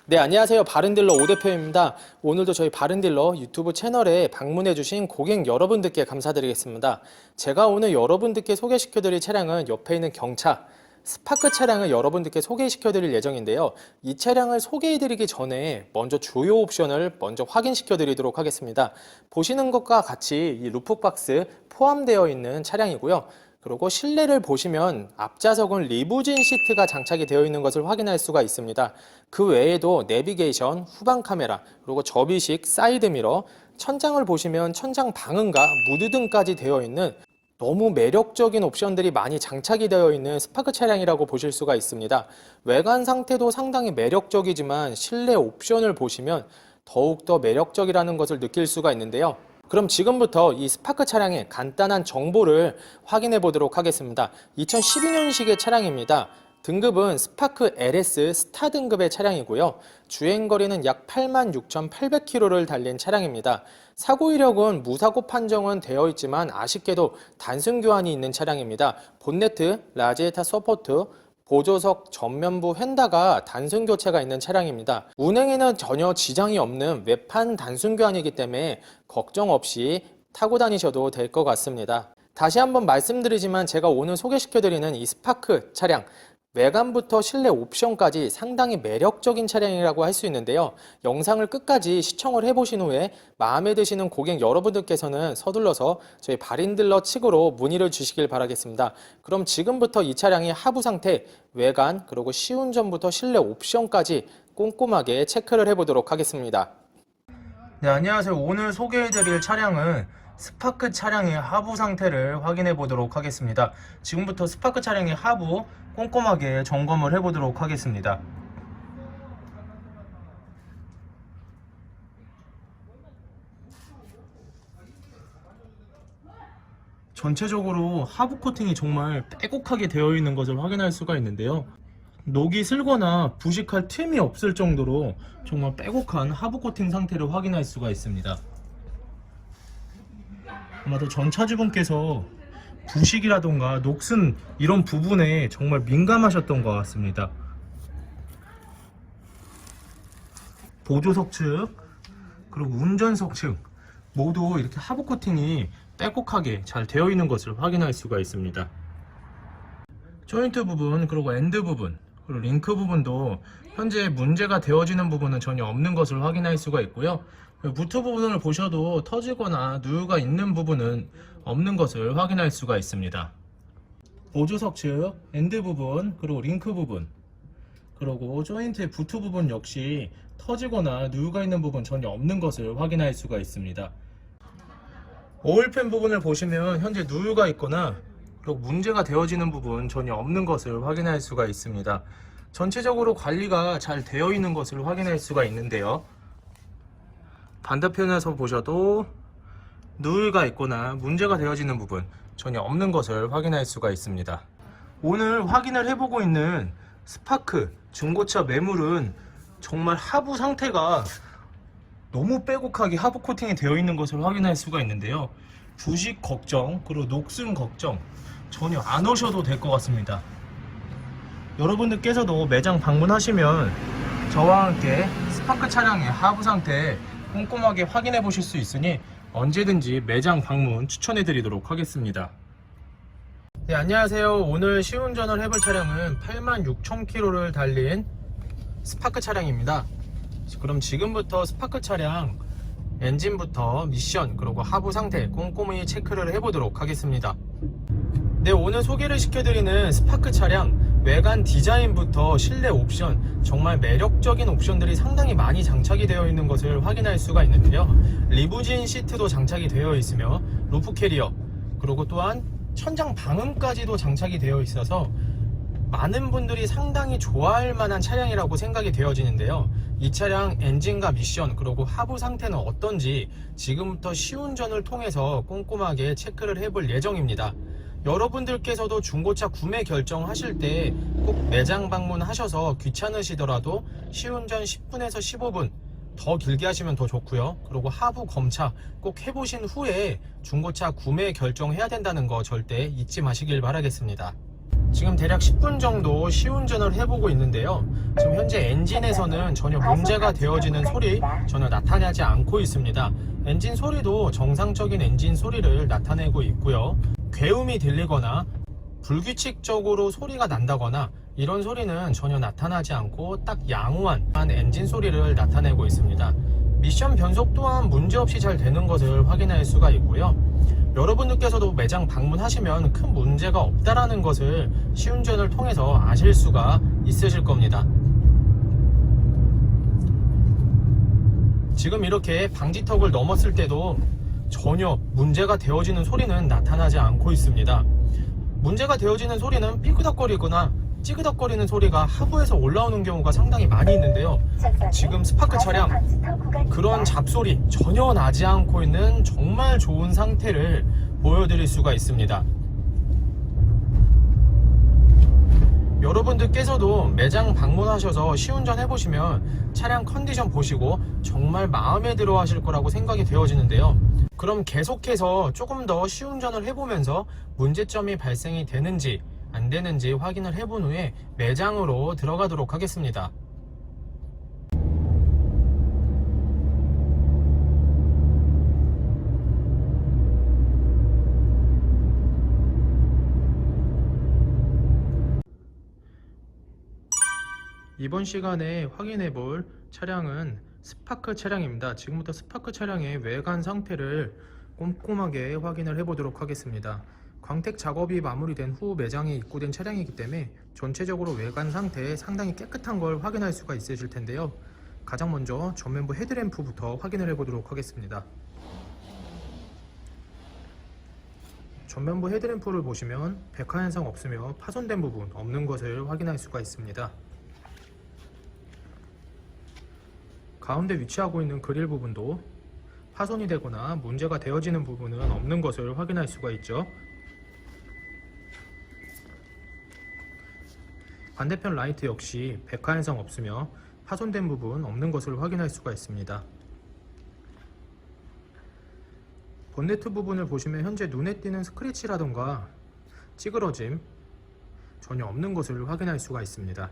네, 안녕하세요. 바른딜러 오 대표입니다. 오늘도 저희 바른딜러 유튜브 채널에 방문해주신 고객 여러분들께 감사드리겠습니다. 제가 오늘 여러분들께 소개시켜드릴 차량은 옆에 있는 경차 스파크 차량을 여러분들께 소개시켜드릴 예정인데요. 이 차량을 소개해드리기 전에 먼저 주요 옵션을 먼저 확인시켜드리도록 하겠습니다. 보시는 것과 같이 이 루프박스 포함되어 있는 차량이고요. 그리고 실내를 보시면 앞좌석은 리무진 시트가 장착이 되어 있는 것을 확인할 수가 있습니다. 그 외에도 내비게이션, 후방 카메라, 그리고 접이식 사이드미러, 천장을 보시면 천장 방음과 무드등까지 되어 있는 너무 매력적인 옵션들이 많이 장착이 되어 있는 스파크 차량이라고 보실 수가 있습니다. 외관 상태도 상당히 매력적이지만 실내 옵션을 보시면 더욱더 매력적이라는 것을 느낄 수가 있는데요. 그럼 지금부터 이 스파크 차량의 간단한 정보를 확인해 보도록 하겠습니다. 2012년식의 차량입니다. 등급은 스파크 LS 스타 등급의 차량이고요. 주행거리는 약 86,800km를 달린 차량입니다. 사고 이력은 무사고 판정은 되어 있지만 아쉽게도 단순 교환이 있는 차량입니다. 본네트, 라지에이터 서포트, 보조석 전면부 휀다가 단순 교체가 있는 차량입니다. 운행에는 전혀 지장이 없는 외판 단순 교환이기 때문에 걱정 없이 타고 다니셔도 될 것 같습니다. 다시 한번 말씀드리지만 제가 오늘 소개시켜드리는 이 스파크 차량 외관부터 실내 옵션까지 상당히 매력적인 차량이라고 할 수 있는데요. 영상을 끝까지 시청을 해보신 후에 마음에 드시는 고객 여러분들께서는 서둘러서 저희 바린딜러 측으로 문의를 주시길 바라겠습니다. 그럼 지금부터 이 차량의 하부 상태, 외관, 그리고 시운전부터 실내 옵션까지 꼼꼼하게 체크를 해보도록 하겠습니다. 네, 안녕하세요. 오늘 소개해드릴 차량은 스파크 차량의 하부 상태를 확인해 보도록 하겠습니다. 지금부터 스파크 차량의 하부 꼼꼼하게 점검을 해 보도록 하겠습니다. 전체적으로 하부 코팅이 정말 빼곡하게 되어 있는 것을 확인할 수가 있는데요. 녹이 슬거나 부식할 틈이 없을 정도로 정말 빼곡한 하부 코팅 상태를 확인할 수가 있습니다. 아마도 전 차주분께서 부식이라던가 녹슨 이런 부분에 정말 민감하셨던 것 같습니다. 보조석 측 그리고 운전석 측 모두 이렇게 하부 코팅이 빼곡하게 잘 되어 있는 것을 확인할 수가 있습니다. 조인트 부분 그리고 엔드 부분 그리고 링크 부분도 현재 문제가 되어지는 부분은 전혀 없는 것을 확인할 수가 있고요. 무트 부분을 보셔도 터지거나 누유가 있는 부분은 없는 것을 확인할 수가 있습니다. 보조석 측, 엔드 부분, 그리고 링크 부분, 그리고 조인트의 부트 부분 역시 터지거나 누유가 있는 부분 전혀 없는 것을 확인할 수가 있습니다. 오일팬 부분을 보시면 현재 누유가 있거나 그리고 문제가 되어지는 부분 전혀 없는 것을 확인할 수가 있습니다. 전체적으로 관리가 잘 되어 있는 것을 확인할 수가 있는데요. 반대편에서 보셔도 누유가 있거나 문제가 되어지는 부분 전혀 없는 것을 확인할 수가 있습니다. 오늘 확인을 해보고 있는 스파크 중고차 매물은 정말 하부 상태가 너무 빼곡하게 하부 코팅이 되어 있는 것을 확인할 수가 있는데요. 부식 걱정 그리고 녹슨 걱정 전혀 안 오셔도 될 것 같습니다. 여러분들께서도 매장 방문하시면 저와 함께 스파크 차량의 하부 상태 꼼꼼하게 확인해 보실 수 있으니 언제든지 매장 방문 추천해 드리도록 하겠습니다. 네, 안녕하세요. 오늘 시운전을 해볼 차량은 86,000km를 달린 스파크 차량입니다. 그럼 지금부터 스파크 차량 엔진부터 미션 그리고 하부 상태 꼼꼼히 체크를 해보도록 하겠습니다. 네, 오늘 소개를 시켜드리는 스파크 차량 외관 디자인부터 실내 옵션 정말 매력적인 옵션들이 상당히 많이 장착이 되어 있는 것을 확인할 수가 있는데요. 리무진 시트도 장착이 되어 있으며 루프 캐리어 그리고 또한 천장 방음까지도 장착이 되어 있어서 많은 분들이 상당히 좋아할 만한 차량이라고 생각이 되어지는데요. 이 차량 엔진과 미션 그리고 하부 상태는 어떤지 지금부터 시운전을 통해서 꼼꼼하게 체크를 해볼 예정입니다. 여러분들께서도 중고차 구매 결정하실 때 꼭 매장 방문하셔서 귀찮으시더라도 시운전 10분에서 15분 더 길게 하시면 더 좋고요. 그리고 하부 검차 꼭 해보신 후에 중고차 구매 결정해야 된다는 거 절대 잊지 마시길 바라겠습니다. 지금 대략 10분 정도 시운전을 해보고 있는데요. 지금 현재 엔진에서는 전혀 문제가 되어지는 소리 전혀 나타나지 않고 있습니다. 엔진 소리도 정상적인 엔진 소리를 나타내고 있고요. 괴음이 들리거나 불규칙적으로 소리가 난다거나 이런 소리는 전혀 나타나지 않고 딱 양호한 엔진 소리를 나타내고 있습니다. 미션 변속 또한 문제없이 잘 되는 것을 확인할 수가 있고요. 여러분들께서도 매장 방문하시면 큰 문제가 없다라는 것을 시운전을 통해서 아실 수가 있으실 겁니다. 지금 이렇게 방지턱을 넘었을 때도 전혀 문제가 되어지는 소리는 나타나지 않고 있습니다. 문제가 되어지는 소리는 삐그덕거리거나 찌그덕거리는 소리가 하부에서 올라오는 경우가 상당히 많이 있는데요. 지금 스파크 차량 그런 잡소리 전혀 나지 않고 있는 정말 좋은 상태를 보여드릴 수가 있습니다. 여러분들께서도 매장 방문하셔서 시운전 해보시면 차량 컨디션 보시고 정말 마음에 들어 하실 거라고 생각이 되어지는데요. 그럼 계속해서 조금 더 시운전을 해보면서 문제점이 발생이 되는지 안 되는지 확인을 해본 후에 매장으로 들어가도록 하겠습니다. 이번 시간에 확인해 볼 차량은 스파크 차량입니다. 지금부터 스파크 차량의 외관 상태를 꼼꼼하게 확인을 해 보도록 하겠습니다. 광택 작업이 마무리된 후 매장에 입고된 차량이기 때문에 전체적으로 외관 상태에 상당히 깨끗한 걸 확인할 수가 있으실 텐데요. 가장 먼저 전면부 헤드램프부터 확인을 해 보도록 하겠습니다. 전면부 헤드램프를 보시면 백화 현상 없으며 파손된 부분 없는 것을 확인할 수가 있습니다. 가운데 위치하고 있는 그릴 부분도 파손이 되거나 문제가 되어지는 부분은 없는 것을 확인할 수가 있죠. 반대편 라이트 역시 백화 현상 없으며 파손된 부분 없는 것을 확인할 수가 있습니다. 본네트 부분을 보시면 현재 눈에 띄는 스크래치라던가 찌그러짐 전혀 없는 것을 확인할 수가 있습니다.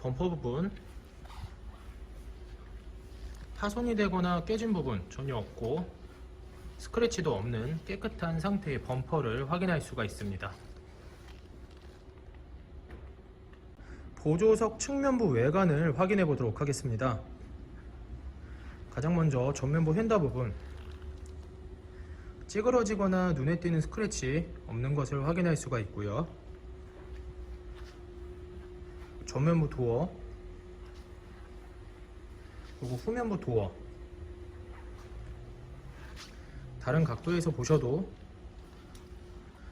범퍼 부분 파손이 되거나 깨진 부분 전혀 없고 스크래치도 없는 깨끗한 상태의 범퍼를 확인할 수가 있습니다. 보조석 측면부 외관을 확인해 보도록 하겠습니다. 가장 먼저 전면부 휀다 부분 찌그러지거나 눈에 띄는 스크래치 없는 것을 확인할 수가 있고요. 전면부 도어 그리고 후면부 도어 다른 각도에서 보셔도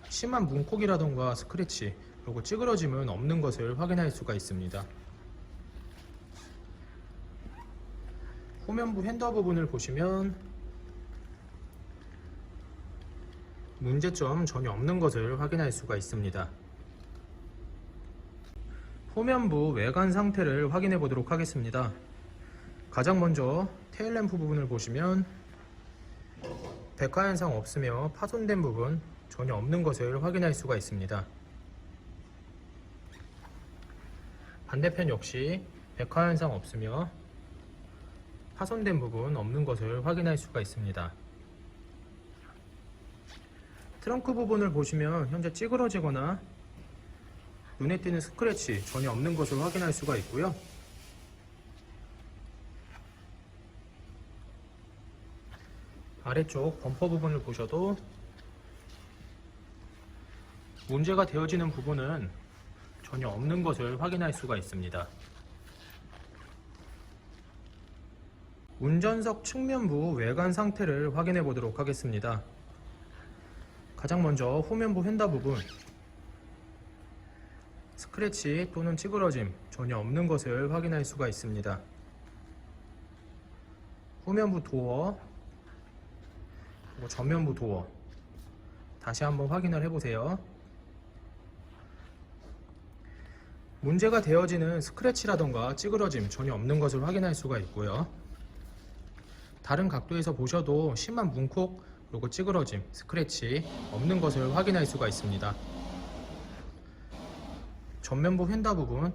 심한 문콕이라던가 스크래치 그리고 찌그러짐은 없는 것을 확인할 수가 있습니다. 후면부 핸더 부분을 보시면 문제점 전혀 없는 것을 확인할 수가 있습니다. 후면부 외관 상태를 확인해 보도록 하겠습니다. 가장 먼저 테일램프 부분을 보시면 백화 현상 없으며 파손된 부분 전혀 없는 것을 확인할 수가 있습니다. 반대편 역시 백화 현상 없으며 파손된 부분 없는 것을 확인할 수가 있습니다. 트렁크 부분을 보시면 현재 찌그러지거나 눈에 띄는 스크래치 전혀 없는 것을 확인할 수가 있고요. 아래쪽 범퍼 부분을 보셔도 문제가 되어지는 부분은 전혀 없는 것을 확인할 수가 있습니다. 운전석 측면부 외관 상태를 확인해 보도록 하겠습니다. 가장 먼저 후면부 휀다 부분 스크래치 또는 찌그러짐 전혀 없는 것을 확인할 수가 있습니다. 후면부 도어 그리고 전면부 도어 다시 한번 확인을 해보세요. 문제가 되어지는 스크래치라던가 찌그러짐 전혀 없는 것을 확인할 수가 있고요. 다른 각도에서 보셔도 심한 문콕 그리고 찌그러짐, 스크래치 없는 것을 확인할 수가 있습니다. 전면부 휀다 부분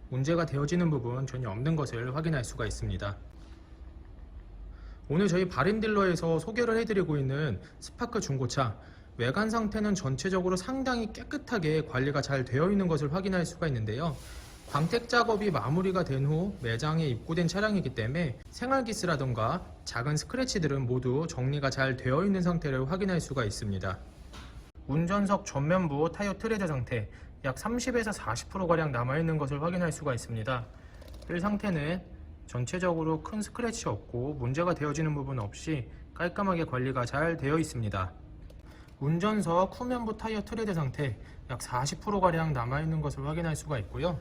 문제가 되어지는 부분 전혀 없는 것을 확인할 수가 있습니다. 오늘 저희 바른딜러에서 소개를 해드리고 있는 스파크 중고차 외관 상태는 전체적으로 상당히 깨끗하게 관리가 잘 되어 있는 것을 확인할 수가 있는데요. 광택 작업이 마무리가 된 후 매장에 입고된 차량이기 때문에 생활기스라던가 작은 스크래치들은 모두 정리가 잘 되어 있는 상태를 확인할 수가 있습니다. 운전석 전면부 타이어 트레드 상태 약 30에서 40%가량 남아있는 것을 확인할 수가 있습니다. 휠 상태는 전체적으로 큰 스크래치 없고 문제가 되어지는 부분 없이 깔끔하게 관리가 잘 되어 있습니다. 운전석 후면부 타이어 트레드 상태 약 40%가량 남아있는 것을 확인할 수가 있고요.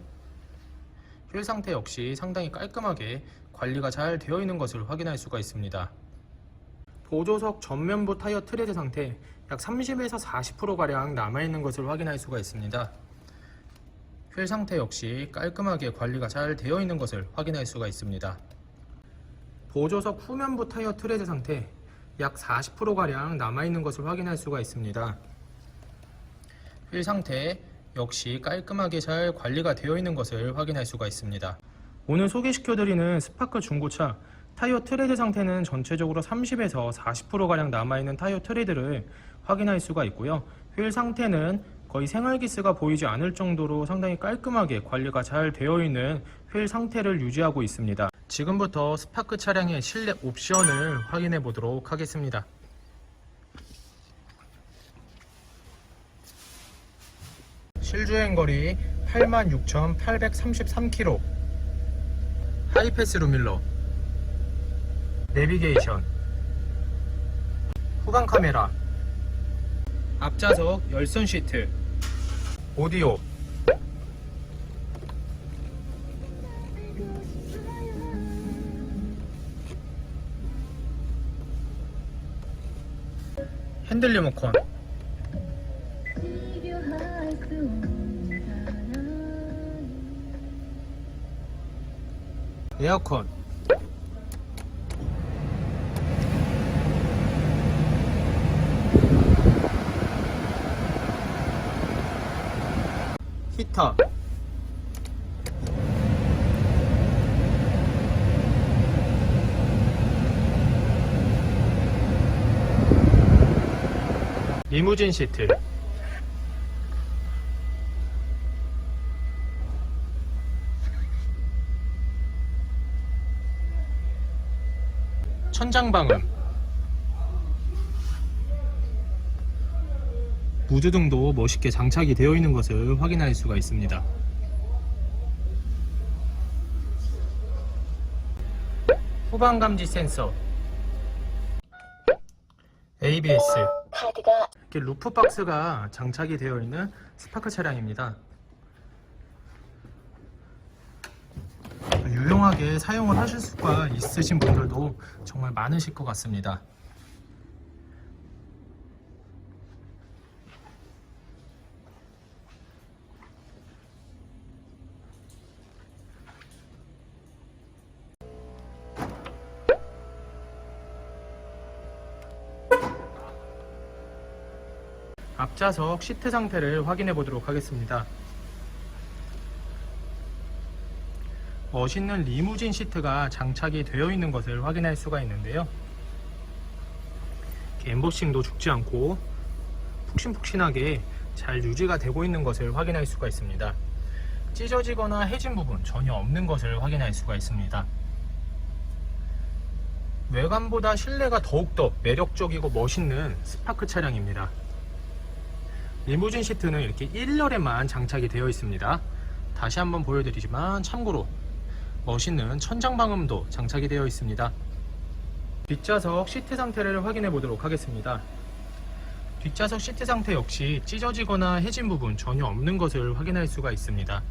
휠 상태 역시 상당히 깔끔하게 관리가 잘 되어 있는 것을 확인할 수가 있습니다. 보조석 전면부 타이어 트레드 상태 약 30에서 40%가량 남아있는 것을 확인할 수가 있습니다. 휠 상태 역시 깔끔하게 관리가 잘 되어 있는 것을 확인할 수가 있습니다. 보조석 후면부 타이어 트레드 상태 약 40%가량 남아있는 것을 확인할 수가 있습니다. 휠 상태 역시 깔끔하게 잘 관리가 되어 있는 것을 확인할 수가 있습니다. 오늘 소개시켜드리는 스파크 중고차 타이어 트레드 상태는 전체적으로 30에서 40%가량 남아있는 타이어 트레드를 확인할 수가 있고요. 휠 상태는 거의 생활기스가 보이지 않을 정도로 상당히 깔끔하게 관리가 잘 되어 있는 휠 상태를 유지하고 있습니다. 지금부터 스파크 차량의 실내 옵션을 확인해 보도록 하겠습니다. 실주행거리 86,833km, 하이패스 룸밀러, 내비게이션, 후방 카메라, 앞좌석 열선 시트, 오디오, 핸들 리모컨, 에어컨, 히터, 리무진 시트, 천장방음, 무드등도 멋있게 장착이 되어 있는 것을 확인할 수가 있습니다. 후방 감지 센서, ABS, 이렇게 루프 박스가 장착이 되어 있는 스파크 차량입니다. 유용하게 사용을 하실 수가 있으신 분들도 정말 많으실 것 같습니다. 앞좌석 시트 상태를 확인해 보도록 하겠습니다. 멋있는 리무진 시트가 장착이 되어 있는 것을 확인할 수가 있는데요. 엠보싱도 죽지 않고 푹신푹신하게 잘 유지가 되고 있는 것을 확인할 수가 있습니다. 찢어지거나 해진 부분 전혀 없는 것을 확인할 수가 있습니다. 외관보다 실내가 더욱더 매력적이고 멋있는 스파크 차량입니다. 리무진 시트는 이렇게 1열에만 장착이 되어 있습니다. 다시 한번 보여드리지만 참고로 멋있는 천장방음도 장착이 되어 있습니다. 뒷좌석 시트 상태를 확인해 보도록 하겠습니다. 뒷좌석 시트 상태 역시 찢어지거나 해진 부분 전혀 없는 것을 확인할 수가 있습니다.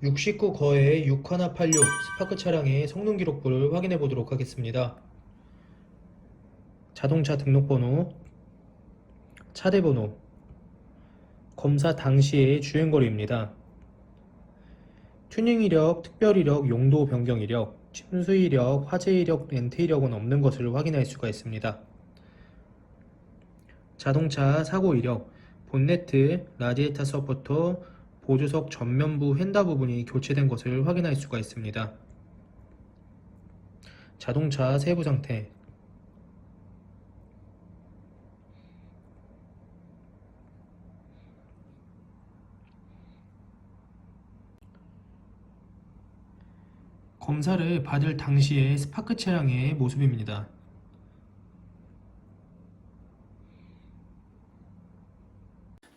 69거의 6186 스파크 차량의 성능 기록부를 확인해 보도록 하겠습니다. 자동차 등록번호, 차대번호, 검사 당시의 주행거리입니다. 튜닝 이력, 특별 이력, 용도 변경 이력, 침수 이력, 화재 이력, 렌트 이력은 없는 것을 확인할 수가 있습니다. 자동차 사고 이력, 본네트, 라디에이터 서포터, 보조석 전면부 휀다 부분이 교체된 것을 확인할 수가 있습니다. 자동차 세부 상태, 검사를 받을 당시의 스파크 차량의 모습입니다.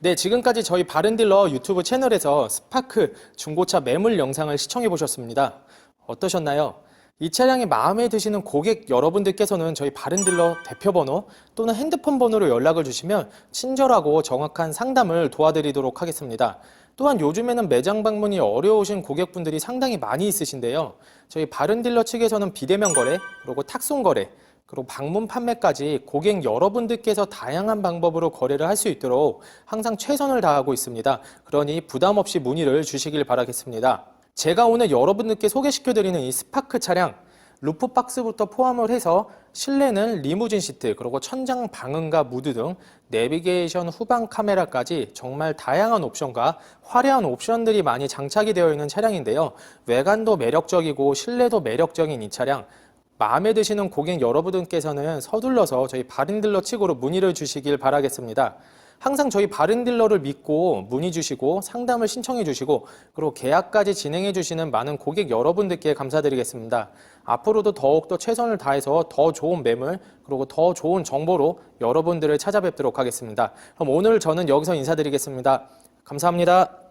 네, 지금까지 저희 바른딜러 유튜브 채널에서 스파크 중고차 매물 영상을 시청해 보셨습니다. 어떠셨나요? 이 차량이 마음에 드시는 고객 여러분들께서는 저희 바른딜러 대표번호 또는 핸드폰 번호로 연락을 주시면 친절하고 정확한 상담을 도와드리도록 하겠습니다. 또한 요즘에는 매장 방문이 어려우신 고객분들이 상당히 많이 있으신데요. 저희 바른딜러 측에서는 비대면 거래, 그리고 탁송 거래, 그리고 방문 판매까지 고객 여러분들께서 다양한 방법으로 거래를 할 수 있도록 항상 최선을 다하고 있습니다. 그러니 부담 없이 문의를 주시길 바라겠습니다. 제가 오늘 여러분들께 소개시켜드리는 이 스파크 차량, 루프박스부터 포함을 해서 실내는 리무진 시트, 그리고 천장 방음과 무드 등 내비게이션 후방 카메라까지 정말 다양한 옵션과 화려한 옵션들이 많이 장착이 되어 있는 차량인데요. 외관도 매력적이고 실내도 매력적인 이 차량, 마음에 드시는 고객 여러분들께서는 서둘러서 저희 바른딜러 측으로 문의를 주시길 바라겠습니다. 항상 저희 바른딜러를 믿고 문의 주시고 상담을 신청해 주시고 그리고 계약까지 진행해 주시는 많은 고객 여러분들께 감사드리겠습니다. 앞으로도 더욱더 최선을 다해서 더 좋은 매물 그리고 더 좋은 정보로 여러분들을 찾아뵙도록 하겠습니다. 그럼 오늘 저는 여기서 인사드리겠습니다. 감사합니다.